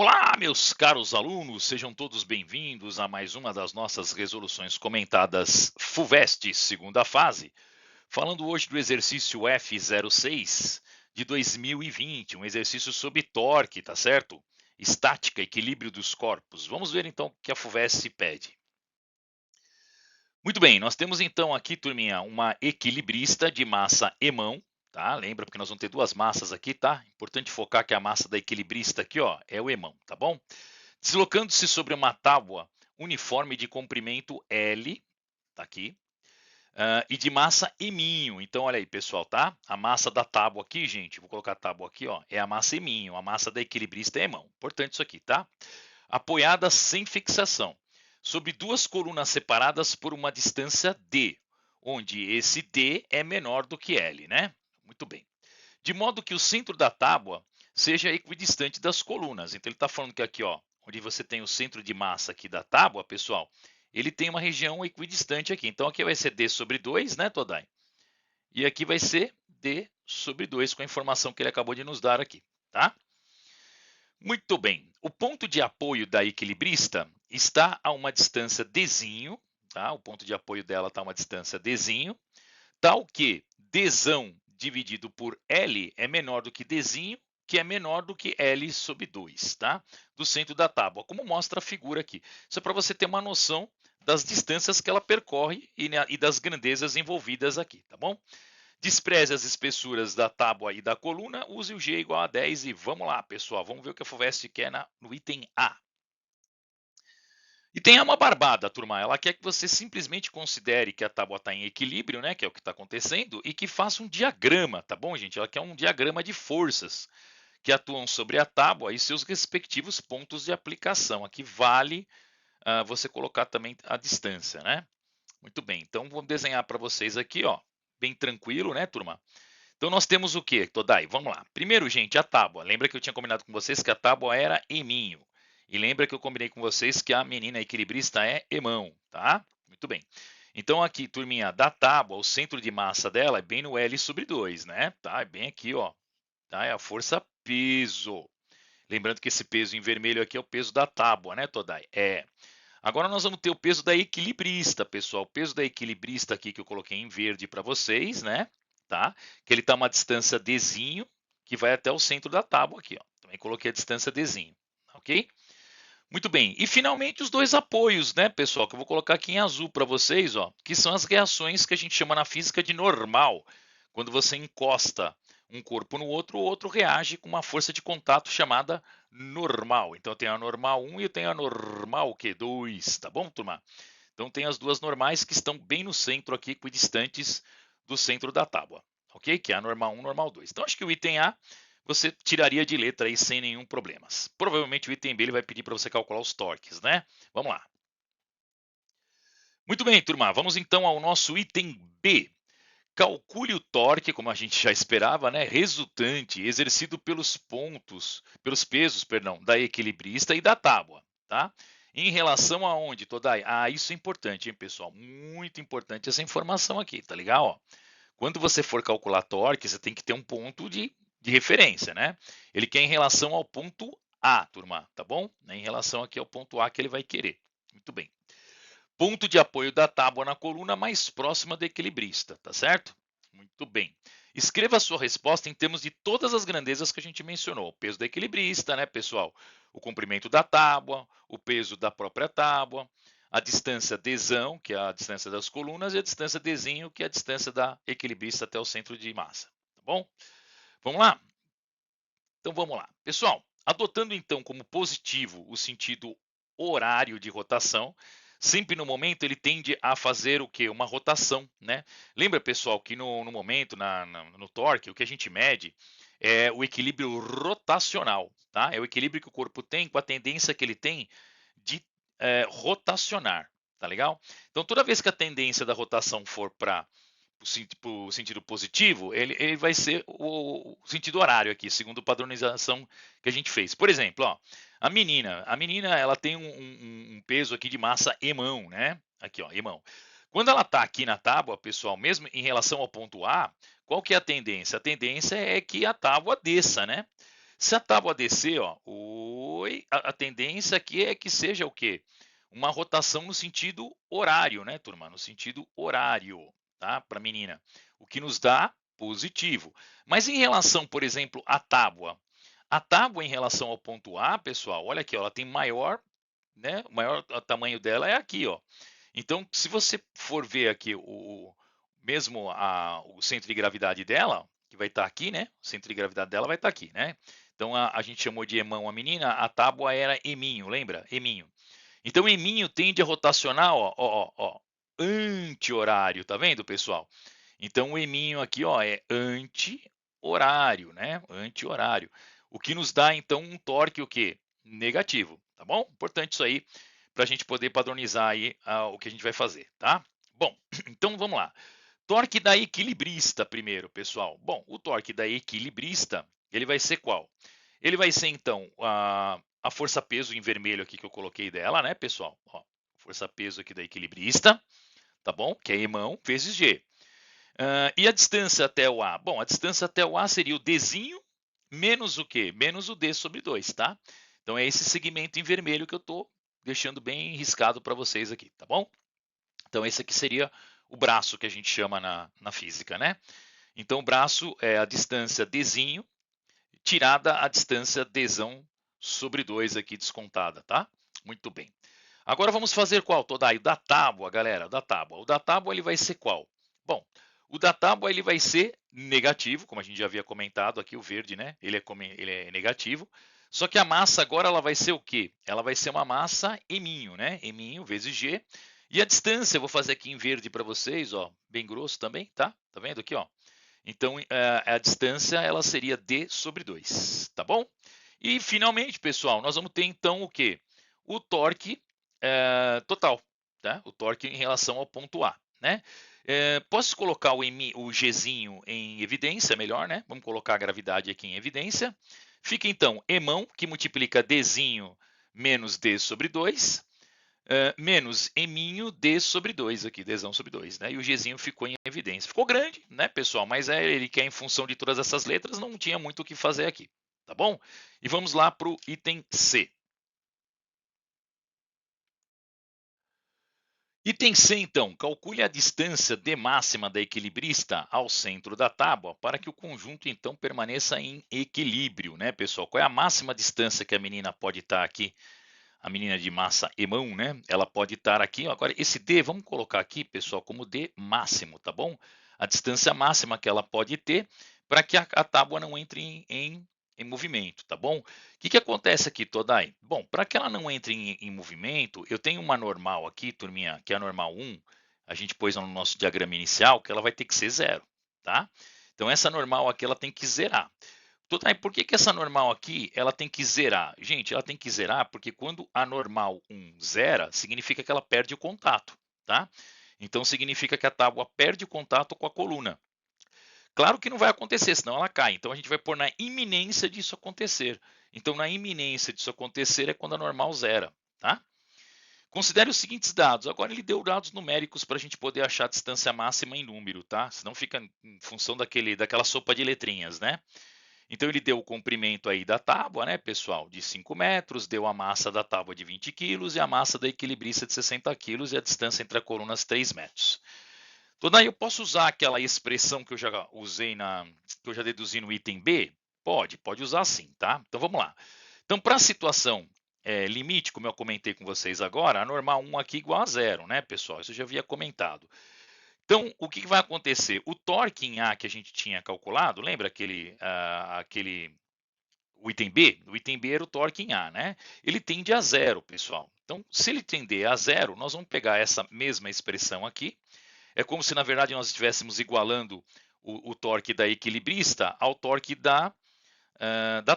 Olá, meus caros alunos, sejam todos bem-vindos a mais uma das nossas resoluções comentadas FUVEST, segunda fase, falando hoje do exercício F06 de 2020, um exercício sobre torque, tá certo? Estática, equilíbrio dos corpos. Vamos ver então o que a FUVEST pede. Muito bem, nós temos então aqui, turminha, uma equilibrista de massa e mão, tá? Lembra, porque nós vamos ter duas massas aqui, tá? Importante focar que a massa da equilibrista aqui, ó, é o emão, tá bom? Deslocando-se sobre uma tábua uniforme de comprimento L, tá aqui, e de massa eminho. Então, olha aí, pessoal, tá? A massa da tábua aqui, gente, vou colocar a tábua aqui, ó, é a massa eminho, a massa da equilibrista é emão. Importante isso aqui, tá? Apoiada sem fixação, sobre duas colunas separadas por uma distância D, onde esse D é menor do que L, né? Muito bem. De modo que o centro da tábua seja equidistante das colunas. Então ele está falando que aqui, ó, onde você tem o centro de massa aqui da tábua, pessoal, ele tem uma região equidistante aqui. Então aqui vai ser D sobre 2, né, Todai? E aqui vai ser D sobre 2 com a informação que ele acabou de nos dar aqui, tá? Muito bem. O ponto de apoio da equilibrista está a uma distância Dzinho, tá? O ponto de apoio dela está a uma distância Dzinho, tal que Dzão dividido por L é menor do que Dzinho, que é menor do que L sobre 2, tá? Do centro da tábua, como mostra a figura aqui. Isso é para você ter uma noção das distâncias que ela percorre e das grandezas envolvidas aqui, tá bom? Despreze as espessuras da tábua e da coluna, use o G igual a 10 e vamos lá, pessoal. Vamos ver o que a FUVEST quer no item A. E tem uma barbada, turma. Ela quer que você simplesmente considere que a tábua está em equilíbrio, né? Que é o que está acontecendo, e que faça um diagrama, tá bom, gente? Ela quer um diagrama de forças que atuam sobre a tábua e seus respectivos pontos de aplicação. Aqui vale você colocar também a distância, né? Muito bem. Então vou desenhar para vocês aqui, ó, bem tranquilo, né, turma? Então nós temos o que, Todai? Vamos lá. Primeiro, gente, a tábua. Lembra que eu tinha combinado com vocês que a tábua era eminho. E lembra que eu combinei com vocês que a menina equilibrista é emão, tá? Muito bem. Então aqui, turminha, da tábua, o centro de massa dela é bem no L sobre 2, né? Tá? É bem aqui, ó. Tá? É a força peso. Lembrando que esse peso em vermelho aqui é o peso da tábua, né, Todai? É. Agora nós vamos ter o peso da equilibrista, pessoal. O peso da equilibrista aqui que eu coloquei em verde para vocês, né? Tá? Que ele está a uma distância Dzinho, que vai até o centro da tábua aqui, ó. Também coloquei a distância Dzinho, ok? Muito bem. E finalmente os dois apoios, né, pessoal? Que eu vou colocar aqui em azul para vocês, ó. Que são as reações que a gente chama na física de normal. Quando você encosta um corpo no outro, o outro reage com uma força de contato chamada normal. Então eu tenho a normal 1 e eu tenho a normal que 2, tá bom, turma? Então tem as duas normais que estão bem no centro aqui, equidistantes do centro da tábua, ok? Que é a normal 1 e normal 2. Então acho que o item A você tiraria de letra aí sem nenhum problemas. Provavelmente o item B ele vai pedir para você calcular os torques, né? Vamos lá. Muito bem, turma. Vamos então ao nosso item B. Calcule o torque, como a gente já esperava, né, resultante exercido pelos pesos, perdão, da equilibrista e da tábua, tá? Em relação a onde, Todai? Ah, isso é importante, hein, pessoal? Muito importante essa informação aqui, tá legal? Ó, quando você for calcular torque, você tem que ter um ponto de referência, né? Ele quer em relação ao ponto A, turma, tá bom? Em relação aqui ao ponto A que ele vai querer. Muito bem. Ponto de apoio da tábua na coluna mais próxima do equilibrista, tá certo? Muito bem. Escreva a sua resposta em termos de todas as grandezas que a gente mencionou. O peso da equilibrista, né, pessoal? O comprimento da tábua, o peso da própria tábua, a distância Dzão, que é a distância das colunas, e a distância Dzinho, que é a distância da equilibrista até o centro de massa. Tá bom? Vamos lá? Então vamos lá. Pessoal, adotando então como positivo o sentido horário de rotação, sempre no momento ele tende a fazer o que? Uma rotação, né? Lembra, pessoal, que no momento, no torque, o que a gente mede é o equilíbrio rotacional, tá? É o equilíbrio que o corpo tem com a tendência que ele tem de rotacionar, tá legal? Então, toda vez que a tendência da rotação for para o sentido positivo, ele vai ser o sentido horário aqui, segundo a padronização que a gente fez. Por exemplo, ó, a menina ela tem um peso aqui de massa emão, né? Aqui, ó, emão. Quando ela está aqui na tábua, pessoal, mesmo em relação ao ponto A, qual que é a tendência? A tendência é que a tábua desça, né? Se a tábua descer, ó, a tendência aqui é que seja o quê? Uma rotação no sentido horário, né, turma? No sentido horário, tá? Para a menina. O que nos dá positivo. Mas em relação, por exemplo, à tábua. A tábua em relação ao ponto A, pessoal, olha aqui, ó, ela tem maior, né? O maior tamanho dela é aqui, ó. Então, se você for ver aqui mesmo o centro de gravidade dela, que vai estar aqui, né? O centro de gravidade dela vai estar aqui, né? Então, a gente chamou de emão a menina, a tábua era eminho, lembra? Eminho. Então, eminho tende a rotacionar, ó, anti-horário, tá vendo, pessoal? Então, o eminho aqui, ó, é anti-horário, né? Anti-horário. O que nos dá, então, um torque o quê? Negativo, tá bom? Importante isso aí para a gente poder padronizar aí o que a gente vai fazer, tá? Bom, então vamos lá. Torque da equilibrista primeiro, pessoal. Bom, o torque da equilibrista, ele vai ser qual? Ele vai ser, então, a força-peso em vermelho aqui que eu coloquei dela, né, pessoal? Ó, força-peso aqui da equilibrista, tá bom? Que é emão vezes G. E a distância até o A? Bom, a distância até o A seria o Dzinho menos o quê? Menos o D sobre 2, tá? Então é esse segmento em vermelho que eu estou deixando bem riscado para vocês aqui, tá bom? Então esse aqui seria o braço que a gente chama na física, né? Então o braço é a distância Dzinho tirada a distância Dzão sobre 2 aqui descontada, tá? Muito bem. Agora vamos fazer qual, Todai? O da tábua, galera, o da tábua. O da tábua ele vai ser qual? Bom, o da tábua ele vai ser negativo, como a gente já havia comentado aqui, o verde, né? Ele é negativo. Só que a massa agora ela vai ser o quê? Ela vai ser uma massa eminho, né? Eminho vezes G. E a distância, eu vou fazer aqui em verde para vocês, ó, bem grosso também, tá? Tá vendo aqui, ó? Então, a distância ela seria D sobre 2, tá bom? E finalmente, pessoal, nós vamos ter então o quê? O torque total, tá? O torque em relação ao ponto A, né? Posso colocar o Gzinho em evidência, melhor, né? Vamos colocar a gravidade aqui em evidência. Fica então emão, que multiplica Dzinho menos D sobre 2, menos eminho D sobre 2 aqui, Dzão sobre 2, né? E o Gzinho ficou em evidência. Ficou grande, né, pessoal? Mas ele quer em função de todas essas letras, não tinha muito o que fazer aqui, tá bom? E vamos lá para o item C. Item C, então, calcule a distância D máxima da equilibrista ao centro da tábua para que o conjunto, então, permaneça em equilíbrio, né, pessoal? Qual é a máxima distância que a menina pode estar aqui? A menina de massa emão, né? Ela pode estar aqui. Agora, esse D, vamos colocar aqui, pessoal, como D máximo, tá bom? A distância máxima que ela pode ter para que a tábua não entre em movimento, tá bom? O que acontece aqui, Todai? Bom, para que ela não entre em movimento, eu tenho uma normal aqui, turminha, que é a normal 1, a gente pôs no nosso diagrama inicial, que ela vai ter que ser zero, tá? Então, essa normal aqui, ela tem que zerar. Todai, por que essa normal aqui, ela tem que zerar? Gente, ela tem que zerar porque quando a normal 1 zera, significa que ela perde o contato, tá? Então, significa que a tábua perde o contato com a coluna. Claro que não vai acontecer, senão ela cai. Então, a gente vai pôr na iminência disso acontecer. Então, na iminência disso acontecer é quando a normal zera, tá? Considere os seguintes dados. Agora ele deu dados numéricos para a gente poder achar a distância máxima em número, tá? Senão fica em função daquela sopa de letrinhas, né? Então ele deu o comprimento aí da tábua, né, pessoal, de 5 metros, deu a massa da tábua de 20 quilos e a massa da equilibrista de 60 quilos e a distância entre as colunas 3 metros. Então daí eu posso usar aquela expressão que eu já usei que eu já deduzi no item B? Pode usar sim, tá? Então vamos lá. Então para a situação limite, como eu comentei com vocês agora, a normal 1 aqui igual a zero, né, pessoal? Isso eu já havia comentado. Então, o que vai acontecer? O torque em A que a gente tinha calculado, lembra o item B? O item B era o torque em A, né? Ele tende a zero, pessoal. Então, se ele tender a zero, nós vamos pegar essa mesma expressão aqui. É como se, na verdade, nós estivéssemos igualando o torque da equilibrista ao torque da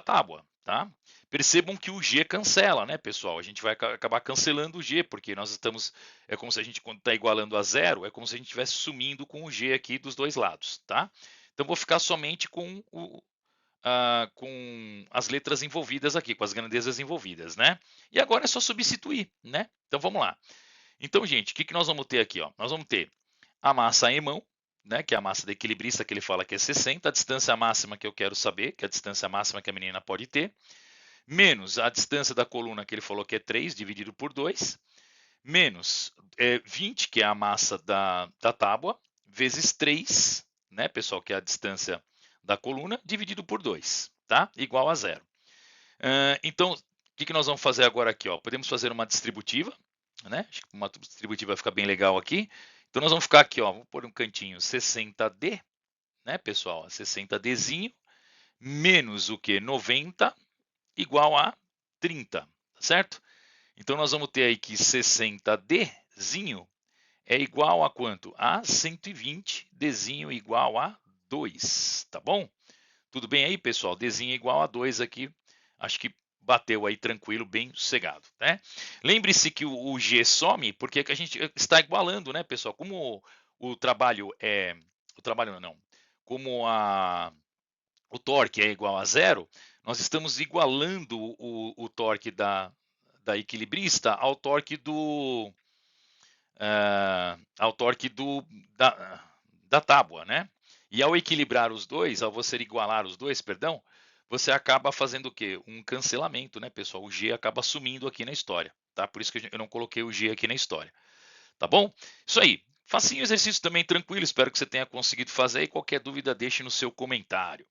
tábua, tá? Percebam que o G cancela, né, pessoal? A gente vai acabar cancelando o G, porque nós estamos, é como se a gente, quando está igualando a zero, é como se a gente estivesse sumindo com o G aqui dos dois lados, tá? Então, vou ficar somente com as letras envolvidas aqui, com as grandezas envolvidas, né? E agora é só substituir, né? Então, vamos lá. Então, gente, o que nós vamos ter aqui, ó? Nós vamos ter a massa emão, né, que é a massa da equilibrista, que ele fala que é 60, a distância máxima que eu quero saber, que é a distância máxima que a menina pode ter, menos a distância da coluna que ele falou que é 3, dividido por 2, menos 20, que é a massa da tábua, vezes 3, né, pessoal, que é a distância da coluna, dividido por 2, tá? Igual a zero. Então, o que nós vamos fazer agora aqui? Ó? Podemos fazer uma distributiva, né? Acho que uma distributiva vai ficar bem legal aqui. Então, nós vamos ficar aqui, ó, vamos pôr um cantinho 60D, né, pessoal? 60Dzinho, menos o que? 90, igual a 30, certo? Então, nós vamos ter aí que 60Dzinho é igual a quanto? A 120, Dzinho igual a 2, tá bom? Tudo bem aí, pessoal? Dzinho igual a 2 aqui, acho que bateu aí tranquilo, bem sossegado, né? Lembre-se que o G some, porque a gente está igualando, né, pessoal? Como o trabalho não, como o torque é igual a zero, nós estamos igualando o torque da equilibrista ao torque da tábua, né? E ao equilibrar os dois, ao você igualar os dois, perdão, você acaba fazendo o quê? Um cancelamento, né, pessoal? O G acaba sumindo aqui na história, tá? Por isso que eu não coloquei o G aqui na história, tá bom? Isso aí. Facinho exercício também tranquilo, espero que você tenha conseguido fazer e qualquer dúvida deixe no seu comentário.